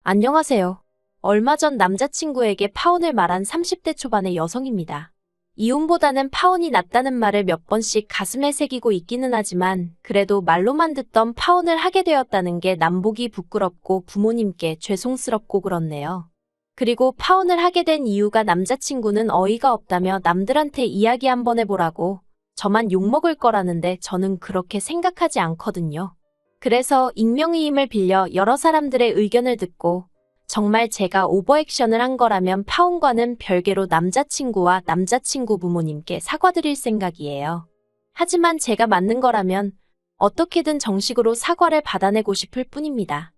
안녕하세요. 얼마 전 남자친구에게 파혼을 말한 30대 초반의 여성입니다. 이혼보다는 파혼이 낫다는 말을 몇 번씩 가슴에 새기고 있기는 하지만 그래도 말로만 듣던 파혼을 하게 되었다는 게 남보기 부끄럽고 부모님께 죄송스럽고 그렇네요. 그리고 파혼을 하게 된 이유가 남자친구는 어이가 없다며 남들한테 이야기 한번 해보라고 저만 욕먹을 거라는데 저는 그렇게 생각하지 않거든요. 그래서 익명의 힘을 빌려 여러 사람들의 의견을 듣고 정말 제가 오버액션을 한 거라면 파혼과는 별개로 남자친구와 남자친구 부모님께 사과드릴 생각이에요. 하지만 제가 맞는 거라면 어떻게든 정식으로 사과를 받아내고 싶을 뿐입니다.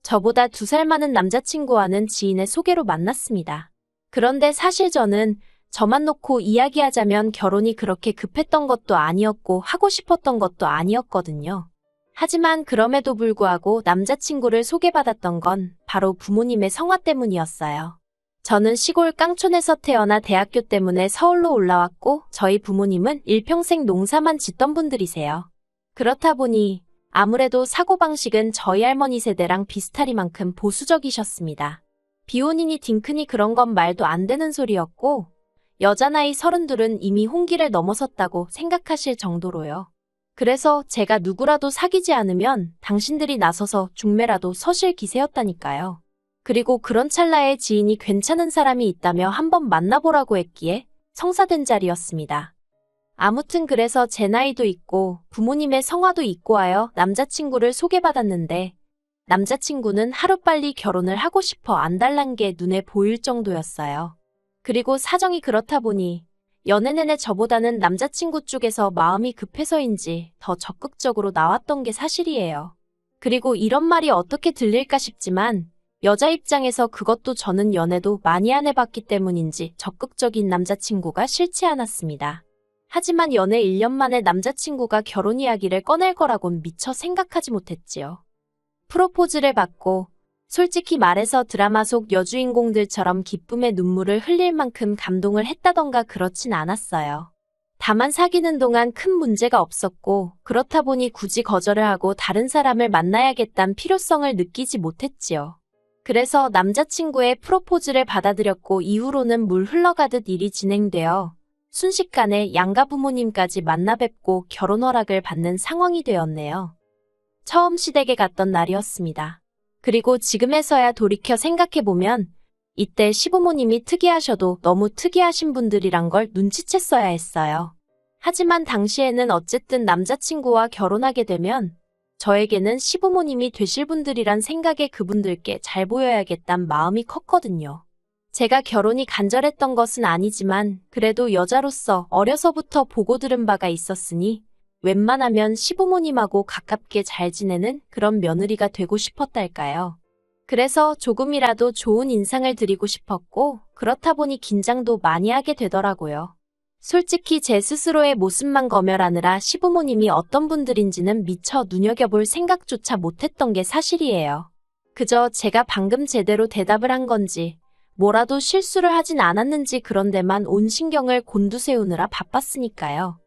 저보다 2살 많은 남자친구와는 지인의 소개로 만났습니다. 그런데 사실 저는 저만 놓고 이야기하자면 결혼이 그렇게 급했던 것도 아니었고 하고 싶었던 것도 아니었거든요. 하지만 그럼에도 불구하고 남자친구를 소개받았던 건 바로 부모님의 성화 때문이었어요. 저는 시골 깡촌에서 태어나 대학교 때문에 서울로 올라왔고 저희 부모님은 일평생 농사만 짓던 분들이세요. 그렇다 보니 아무래도 사고방식은 저희 할머니 세대랑 비슷하리만큼 보수적이셨습니다. 비혼이니 딩크니 그런 건 말도 안 되는 소리였고 여자 나이 32은 이미 홍기를 넘어섰다고 생각하실 정도로요. 그래서 제가 누구라도 사귀지 않으면 당신들이 나서서 중매라도 서실 기세였다니까요. 그리고 그런 찰나에 지인이 괜찮은 사람이 있다며 한번 만나보라고 했기에 성사된 자리였습니다. 아무튼 그래서 제 나이도 있고 부모님의 성화도 있고 하여 남자친구를 소개받았는데 남자친구는 하루빨리 결혼을 하고 싶어 안달난 게 눈에 보일 정도였어요. 그리고 사정이 그렇다 보니 연애 내내 저보다는 남자친구 쪽에서 마음이 급해서인지 더 적극적으로 나왔던 게 사실이에요. 그리고 이런 말이 어떻게 들릴까 싶지만 여자 입장에서 그것도 저는 연애도 많이 안 해봤기 때문인지 적극적인 남자친구가 싫지 않았습니다. 하지만 연애 1년 만에 남자친구가 결혼 이야기를 꺼낼 거라곤 미처 생각하지 못했지요. 프로포즈를 받고 솔직히 말해서 드라마 속 여주인공들처럼 기쁨의 눈물을 흘릴 만큼 감동을 했다던가 그렇진 않았어요. 다만 사귀는 동안 큰 문제가 없었고 그렇다 보니 굳이 거절을 하고 다른 사람을 만나야겠다는 필요성을 느끼지 못했지요. 그래서 남자친구의 프로포즈를 받아들였고 이후로는 물 흘러가듯 일이 진행되어 순식간에 양가 부모님까지 만나 뵙고 결혼 허락을 받는 상황이 되었네요. 처음 시댁에 갔던 날이었습니다. 그리고 지금에서야 돌이켜 생각해보면 이때 시부모님이 특이하셔도 너무 특이하신 분들이란 걸 눈치챘어야 했어요. 하지만 당시에는 어쨌든 남자친구와 결혼하게 되면 저에게는 시부모님이 되실 분들이란 생각에 그분들께 잘 보여야겠단 마음이 컸거든요. 제가 결혼이 간절했던 것은 아니지만 그래도 여자로서 어려서부터 보고 들은 바가 있었으니 웬만하면 시부모님하고 가깝게 잘 지내는 그런 며느리가 되고 싶었달까요. 그래서 조금이라도 좋은 인상을 드리고 싶었고 그렇다 보니 긴장도 많이 하게 되더라고요. 솔직히 제 스스로의 모습만 검열하느라 시부모님이 어떤 분들인지는 미처 눈여겨볼 생각조차 못했던 게 사실이에요. 그저 제가 방금 제대로 대답을 한 건지 뭐라도 실수를 하진 않았는지 그런 데만 온 신경을 곤두세우느라 바빴으니까요.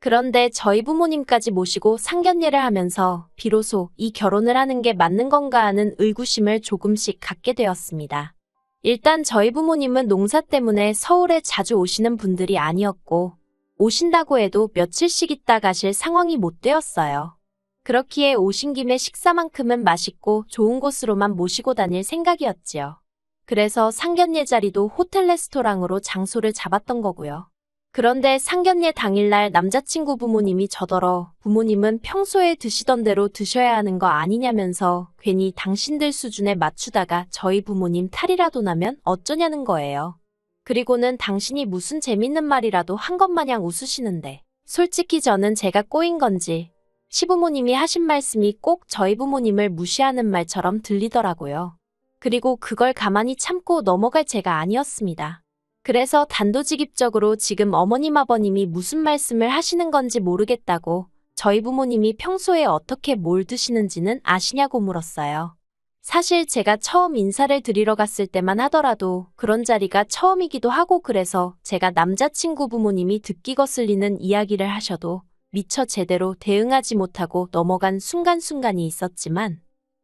그런데 저희 부모님까지 모시고 상견례를 하면서 비로소 이 결혼을 하는 게 맞는 건가 하는 의구심을 조금씩 갖게 되었습니다. 일단 저희 부모님은 농사 때문에 서울에 자주 오시는 분들이 아니었고 오신다고 해도 며칠씩 있다 가실 상황이 못 되었어요. 그렇기에 오신 김에 식사만큼은 맛있고 좋은 곳으로만 모시고 다닐 생각이었지요. 그래서 상견례 자리도 호텔 레스토랑으로 장소를 잡았던 거고요. 그런데 상견례 당일날 남자친구 부모님이 저더러 부모님은 평소에 드시던 대로 드셔야 하는 거 아니냐면서 괜히 당신들 수준에 맞추다가 저희 부모님 탈이라도 나면 어쩌냐는 거예요. 그리고는 당신이 무슨 재밌는 말이라도 한 것 마냥 웃으시는데 솔직히 저는 제가 꼬인 건지 시부모님이 하신 말씀이 꼭 저희 부모님을 무시하는 말처럼 들리더라고요. 그리고 그걸 가만히 참고 넘어갈 제가 아니었습니다. 그래서 단도직입적으로 지금 어머님 아버님이 무슨 말씀을 하시는 건지 모르겠다고 저희 부모님이 평소에 어떻게 뭘 드시는지는 아시냐고 물었어요. 사실 제가 처음 인사를 드리러 갔을 때만 하더라도 그런 자리가 처음이기도 하고 그래서 제가 남자친구 부모님이 듣기 거슬리는 이야기를 하셔도 미처 제대로 대응하지 못하고 넘어간 순간순간이 있었지만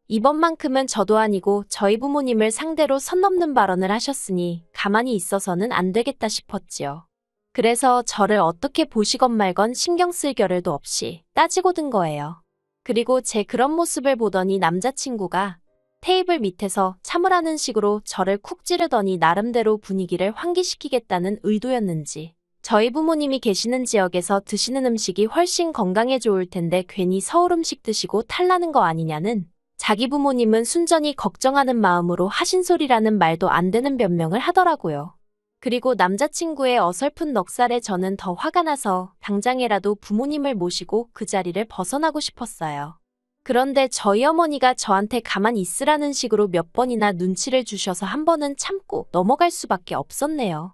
이번만큼은 저도 아니고 저희 부모님을 상대로 선 넘는 발언을 하셨으니 가만히 있어서는 안 되겠다 싶었지요. 그래서 저를 어떻게 보시건 말건 신경 쓸 겨를도 없이 따지고 든 거예요. 그리고 제 그런 모습을 보더니 남자친구가 테이블 밑에서 참으라는 식으로 저를 쿡 찌르더니 나름대로 분위기를 환기시키겠다는 의도였는지 저희 부모님이 계시는 지역에서 드시는 음식이 훨씬 건강에 좋을 텐데 괜히 서울 음식 드시고 탈나는 거 아니냐는 자기 부모님은 순전히 걱정하는 마음으로 하신 소리라는 말도 안 되는 변명을 하더라고요. 그리고 남자친구의 어설픈 넉살에 저는 더 화가 나서 당장에라도 부모님을 모시고 그 자리를 벗어나고 싶었어요. 그런데 저희 어머니가 저한테 가만히 있으라는 식으로 몇 번이나 눈치를 주셔서 한 번은 참고 넘어갈 수밖에 없었네요.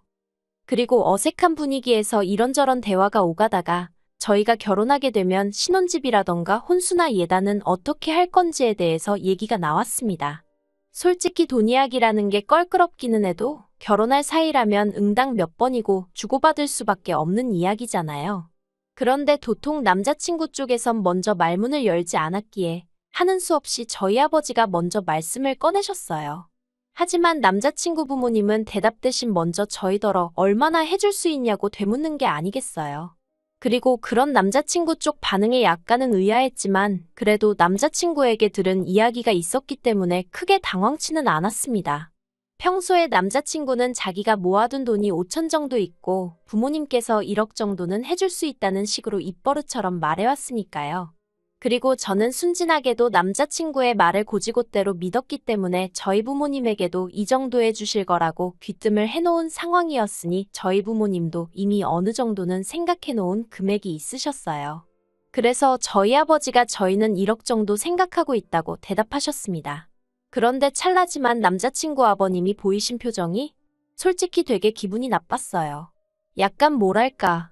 그리고 어색한 분위기에서 이런저런 대화가 오가다가 저희가 결혼하게 되면 신혼집이라던가 혼수나 예단은 어떻게 할 건지에 대해서 얘기가 나왔습니다. 솔직히 돈 이야기라는 게 껄끄럽기는 해도 결혼할 사이라면 응당 몇 번이고 주고받을 수밖에 없는 이야기잖아요. 그런데 도통 남자친구 쪽에선 먼저 말문을 열지 않았기에 하는 수 없이 저희 아버지가 먼저 말씀을 꺼내셨어요. 하지만 남자친구 부모님은 대답 대신 먼저 저희더러 얼마나 해줄 수 있냐고 되묻는 게 아니겠어요. 그리고 그런 남자친구 쪽 반응에 약간은 의아했지만 그래도 남자친구에게 들은 이야기가 있었기 때문에 크게 당황치는 않았습니다. 평소에 남자친구는 자기가 모아둔 돈이 5천 정도 있고 부모님께서 1억 정도는 해줄 수 있다는 식으로 입버릇처럼 말해왔으니까요. 그리고 저는 순진하게도 남자친구의 말을 고지곳대로 믿었기 때문에 저희 부모님에게도 이 정도 해주실 거라고 귀뜸을 해놓은 상황이었으니 저희 부모님도 이미 어느 정도는 생각해놓은 금액이 있으셨어요. 그래서 저희 아버지가 저희는 1억 정도 생각하고 있다고 대답하셨습니다. 그런데 찰나지만 남자친구 아버님이 보이신 표정이 솔직히 되게 기분이 나빴어요. 약간 뭐랄까,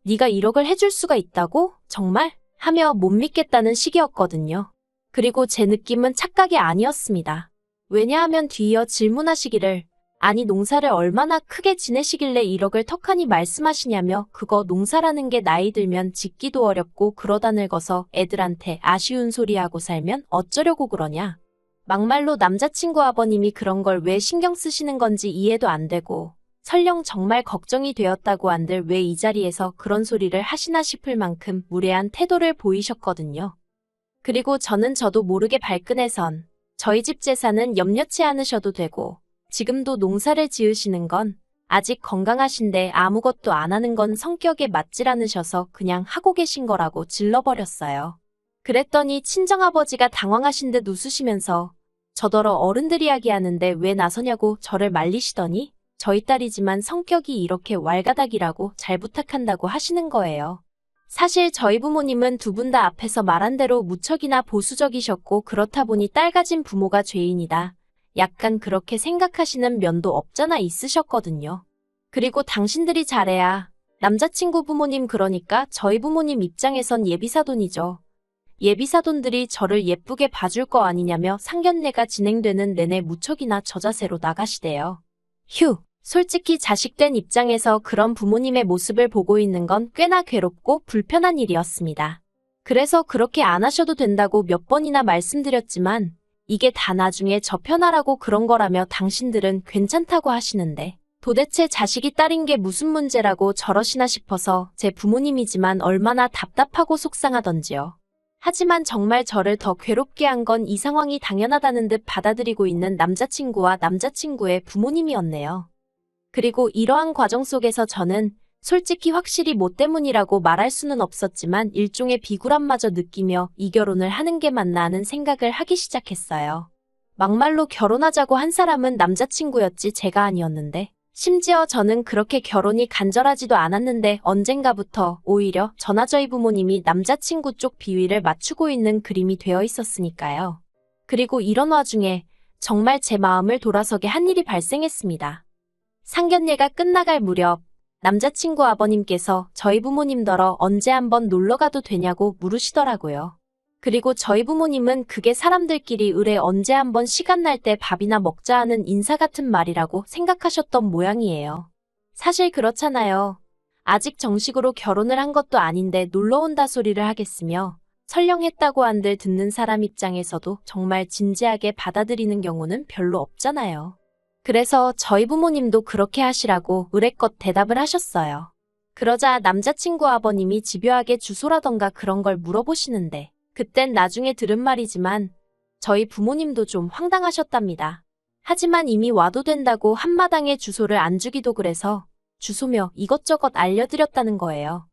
네가 1억을 해줄 수가 있다고? 정말? 하며 못 믿겠다는 식이었거든요. 그리고 제 느낌은 착각이 아니었습니다. 왜냐하면 뒤이어 질문하시기를 아니 농사를 얼마나 크게 지내시길래 1억을 턱하니 말씀하시냐며 그거 농사라는 게 나이 들면 짓기도 어렵고 그러다 늙어서 애들한테 아쉬운 소리 하고 살면 어쩌려고 그러냐. 막말로 남자친구 아버님이 그런 걸 왜 신경 쓰시는 건지 이해도 안 되고 설령 정말 걱정이 되었다고 한들 왜 이 자리에서 그런 소리를 하시나 싶을 만큼 무례한 태도를 보이셨거든요. 그리고 저도 모르게 발끈해선 저희 집 재산은 염려치 않으셔도 되고 지금도 농사를 지으시는 건 아직 건강하신데 아무것도 안 하는 건 성격에 맞질 않으셔서 그냥 하고 계신 거라고 질러버렸어요. 그랬더니 친정아버지가 당황하신 듯 웃으시면서 저더러 어른들 이야기하는데 왜 나서냐고 저를 말리시더니 저희 딸이지만 성격이 이렇게 왈가닥이라고 잘 부탁한다고 하시는 거예요. 사실 저희 부모님은 두 분 다 앞에서 말한 대로 무척이나 보수적이셨고 그렇다 보니 딸 가진 부모가 죄인이다. 약간 그렇게 생각하시는 면도 없잖아 있으셨거든요. 그리고 당신들이 잘해야 남자친구 부모님 그러니까 저희 부모님 입장에선 예비사돈이죠. 예비사돈들이 저를 예쁘게 봐줄 거 아니냐며 상견례가 진행되는 내내 무척이나 저자세로 나가시대요. 휴, 솔직히 자식된 입장에서 그런 부모님의 모습을 보고 있는 건 꽤나 괴롭고 불편한 일이었습니다. 그래서 그렇게 안 하셔도 된다고 몇 번이나 말씀드렸지만 이게 다 나중에 저 편하라고 그런 거라며 당신들은 괜찮다고 하시는데 도대체 자식이 딸인 게 무슨 문제라고 저러시나 싶어서 제 부모님이지만 얼마나 답답하고 속상하던지요. 하지만 정말 저를 더 괴롭게 한 건 이 상황이 당연하다는 듯 받아들이고 있는 남자친구와 남자친구의 부모님이었네요. 그리고 이러한 과정 속에서 저는 솔직히 확실히 뭐 때문이라고 말할 수는 없었지만 일종의 비굴함마저 느끼며 이 결혼을 하는 게 맞나 하는 생각을 하기 시작했어요. 막말로 결혼하자고 한 사람은 남자친구였지 제가 아니었는데 심지어 저는 그렇게 결혼이 간절하지도 않았는데 언젠가부터 오히려 저나 저희 부모님이 남자친구 쪽 비위를 맞추고 있는 그림이 되어 있었으니까요. 그리고 이런 와중에 정말 제 마음을 돌아서게 한 일이 발생했습니다. 상견례가 끝나갈 무렵 남자친구 아버님께서 저희 부모님더러 언제 한번 놀러가도 되냐고 물으시더라고요. 그리고 저희 부모님은 그게 사람들끼리 을에 언제 한번 시간 날 때 밥이나 먹자 하는 인사 같은 말이라고 생각하셨던 모양이에요. 사실 그렇잖아요. 아직 정식으로 결혼을 한 것도 아닌데 놀러 온다 소리를 하겠으며 설령했다고 한들 듣는 사람 입장에서도 정말 진지하게 받아들이는 경우는 별로 없잖아요. 그래서 저희 부모님도 그렇게 하시라고 의뢰껏 대답을 하셨어요. 그러자 남자친구 아버님이 집요하게 주소라던가 그런 걸 물어보시는데 그땐 나중에 들은 말이지만 저희 부모님도 좀 황당하셨답니다. 하지만 이미 와도 된다고 한마당에 주소를 안 주기도 그래서 주소며 이것저것 알려드렸다는 거예요.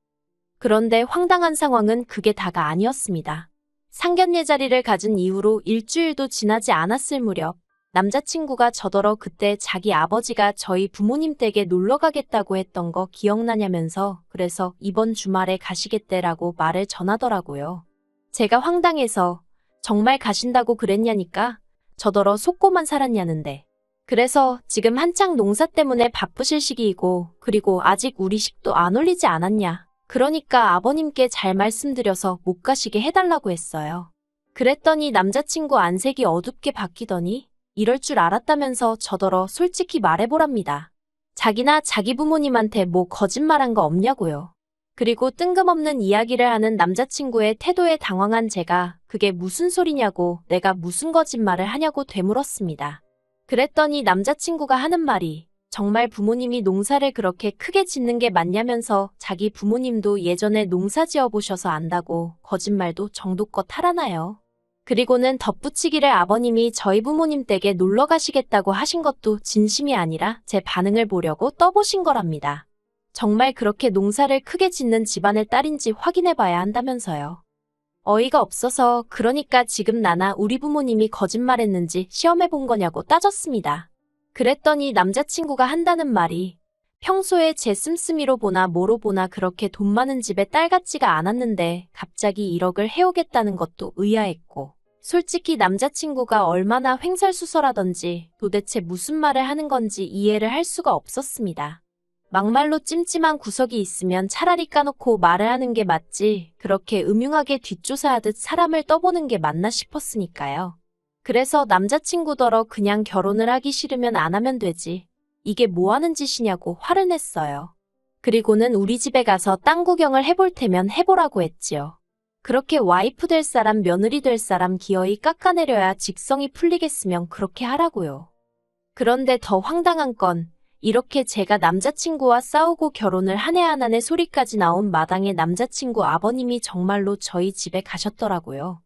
그런데 황당한 상황은 그게 다가 아니었습니다. 상견례 자리를 가진 이후로 일주일도 지나지 않았을 무렵 남자친구가 저더러 그때 자기 아버지가 저희 부모님 댁에 놀러 가겠다고 했던 거 기억나냐면서 그래서 이번 주말에 가시겠대라고 말을 전하더라고요. 제가 황당해서 정말 가신다고 그랬냐니까 저더러 속고만 살았냐는데. 그래서 지금 한창 농사 때문에 바쁘실 시기이고 그리고 아직 우리 식도 안 올리지 않았냐. 그러니까 아버님께 잘 말씀드려서 못 가시게 해달라고 했어요. 그랬더니 남자친구 안색이 어둡게 바뀌더니 이럴 줄 알았다면서 저더러 솔직히 말해보랍니다. 자기나 자기 부모님한테 뭐 거짓말한 거 없냐고요. 그리고 뜬금없는 이야기를 하는 남자친구의 태도에 당황한 제가 그게 무슨 소리냐고 내가 무슨 거짓말을 하냐고 되물었습니다. 그랬더니 남자친구가 하는 말이 정말 부모님이 농사를 그렇게 크게 짓는 게 맞냐면서 자기 부모님도 예전에 농사 지어보셔서 안다고 거짓말도 정도껏 하라나요. 그리고는 덧붙이기를 아버님이 저희 부모님 댁에 놀러 가시겠다고 하신 것도 진심이 아니라 제 반응을 보려고 떠보신 거랍니다. 정말 그렇게 농사를 크게 짓는 집안의 딸인지 확인해봐야 한다면서요. 어이가 없어서 그러니까 지금 나나 우리 부모님이 거짓말했는지 시험해본 거냐고 따졌습니다. 그랬더니 남자친구가 한다는 말이 평소에 제 씀씀이로 보나 뭐로 보나 그렇게 돈 많은 집에 딸 같지가 않았는데 갑자기 1억을 해오겠다는 것도 의아했고 솔직히 남자친구가 얼마나 횡설수설하던지 도대체 무슨 말을 하는 건지 이해를 할 수가 없었습니다. 막말로 찜찜한 구석이 있으면 차라리 까놓고 말을 하는 게 맞지 그렇게 음흉하게 뒷조사하듯 사람을 떠보는 게 맞나 싶었으니까요. 그래서 남자친구더러 그냥 결혼을 하기 싫으면 안 하면 되지. 이게 뭐 하는 짓이냐고 화를 냈어요. 그리고는 우리 집에 가서 땅 구경을 해볼 테면 해보라고 했지요. 그렇게 와이프 될 사람 며느리 될 사람 기어이 깎아내려야 직성이 풀리겠으면 그렇게 하라고요. 그런데 더 황당한 건 이렇게 제가 남자친구와 싸우고 결혼을 한 해 안 하네 소리까지 나온 마당에 남자친구 아버님이 정말로 저희 집에 가셨더라고요.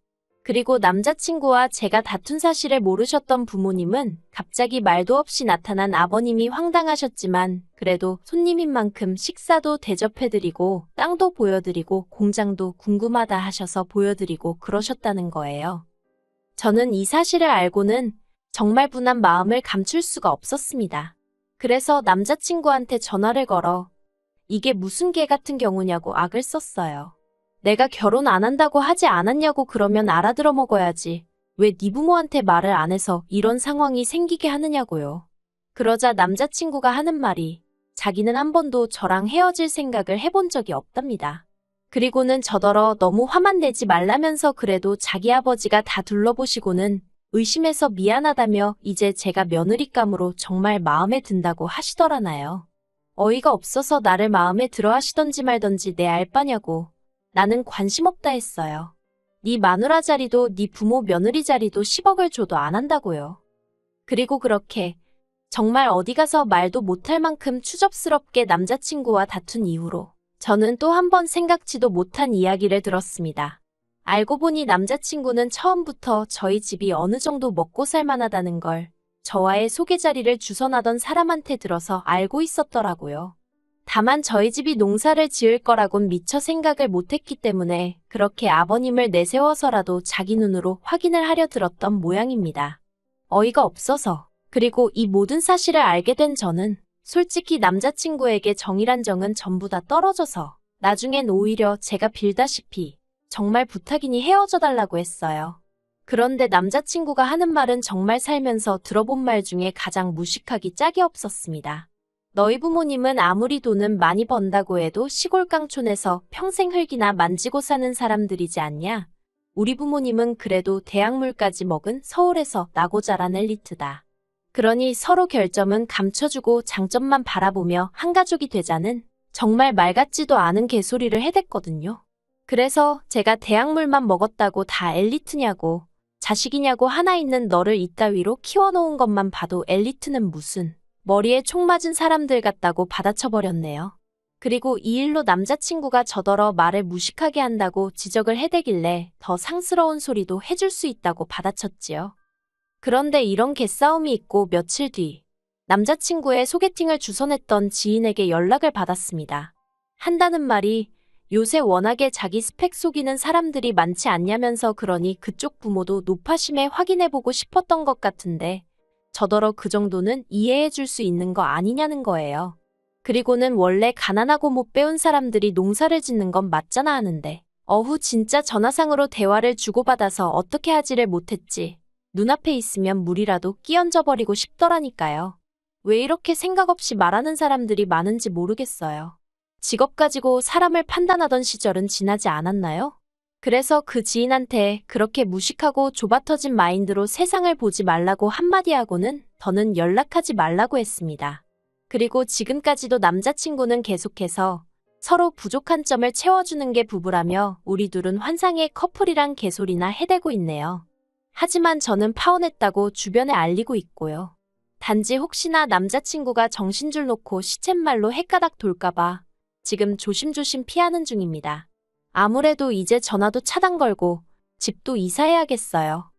그리고 남자친구와 제가 다툰 사실을 모르셨던 부모님은 갑자기 말도 없이 나타난 아버님이 황당하셨지만 그래도 손님인 만큼 식사도 대접해드리고 땅도 보여드리고 공장도 궁금하다 하셔서 보여드리고 그러셨다는 거예요. 저는 이 사실을 알고는 정말 분한 마음을 감출 수가 없었습니다. 그래서 남자친구한테 전화를 걸어 이게 무슨 개 같은 경우냐고 악을 썼어요. 내가 결혼 안 한다고 하지 않았냐고 그러면 알아들어 먹어야지. 왜 네 부모한테 말을 안 해서 이런 상황이 생기게 하느냐고요. 그러자 남자친구가 하는 말이 자기는 한 번도 저랑 헤어질 생각을 해본 적이 없답니다. 그리고는 저더러 너무 화만 내지 말라면서 그래도 자기 아버지가 다 둘러보시고는 의심해서 미안하다며 이제 제가 며느리감으로 정말 마음에 든다고 하시더라나요. 어이가 없어서 나를 마음에 들어 하시던지 말던지 내 알바냐고. 나는 관심 없다 했어요. 네 마누라 자리도 네 부모 며느리 자리도 10억을 줘도 안 한다고요. 그리고 그렇게 정말 어디 가서 말도 못할 만큼 추접스럽게 남자친구와 다툰 이후로 저는 또 한 번 생각지도 못한 이야기를 들었습니다. 알고 보니 남자친구는 처음부터 저희 집이 어느 정도 먹고 살만하다는 걸 저와의 소개 자리를 주선하던 사람한테 들어서 알고 있었더라고요. 다만 저희 집이 농사를 지을 거라곤 미처 생각을 못했기 때문에 그렇게 아버님을 내세워서라도 자기 눈으로 확인을 하려 들었던 모양입니다. 어이가 없어서 그리고 이 모든 사실을 알게 된 저는 솔직히 남자친구에게 정이란 정은 전부 다 떨어져서 나중엔 오히려 제가 빌다시피 정말 부탁이니 헤어져 달라고 했어요. 그런데 남자친구가 하는 말은 정말 살면서 들어본 말 중에 가장 무식하기 짝이 없었습니다. 너희 부모님은 아무리 돈은 많이 번다고 해도 시골 깡촌에서 평생 흙이나 만지고 사는 사람들이지 않냐? 우리 부모님은 그래도 대학물까지 먹은 서울에서 나고 자란 엘리트다. 그러니 서로 결점은 감춰주고 장점만 바라보며 한 가족이 되자는 정말 말 같지도 않은 개소리를 해댔거든요. 그래서 제가 대학물만 먹었다고 다 엘리트냐고, 자식이냐고 하나 있는 너를 이따위로 키워놓은 것만 봐도 엘리트는 무슨, 머리에 총 맞은 사람들 같다고 받아쳐버렸네요. 그리고 이 일로 남자친구가 저더러 말을 무식하게 한다고 지적을 해대길래 더 상스러운 소리도 해줄 수 있다고 받아쳤지요. 그런데 이런 개싸움이 있고 며칠 뒤, 남자친구의 소개팅을 주선했던 지인에게 연락을 받았습니다. 한다는 말이 요새 워낙에 자기 스펙 속이는 사람들이 많지 않냐면서, 그러니 그쪽 부모도 노파심에 확인해보고 싶었던 것 같은데 저더러 그 정도는 이해해줄 수 있는 거 아니냐는 거예요. 그리고는 원래 가난하고 못 배운 사람들이 농사를 짓는 건 맞잖아 하는데, 어후 진짜 전화상으로 대화를 주고받아서 어떻게 하지를 못했지. 눈앞에 있으면 물이라도 끼얹어버리고 싶더라니까요. 왜 이렇게 생각 없이 말하는 사람들이 많은지 모르겠어요. 직업 가지고 사람을 판단하던 시절은 지나지 않았나요? 그래서 그 지인한테 그렇게 무식하고 좁아터진 마인드로 세상을 보지 말라고 한마디 하고는 더는 연락하지 말라고 했습니다. 그리고 지금까지도 남자친구는 계속해서 서로 부족한 점을 채워주는 게 부부라며 우리 둘은 환상의 커플이란 개소리나 해대고 있네요. 하지만 저는 파혼했다고 주변에 알리고 있고요. 단지 혹시나 남자친구가 정신줄 놓고 시쳇말로 헷가닥 돌까봐 지금 조심조심 피하는 중입니다. 아무래도 이제 전화도 차단 걸고 집도 이사해야겠어요.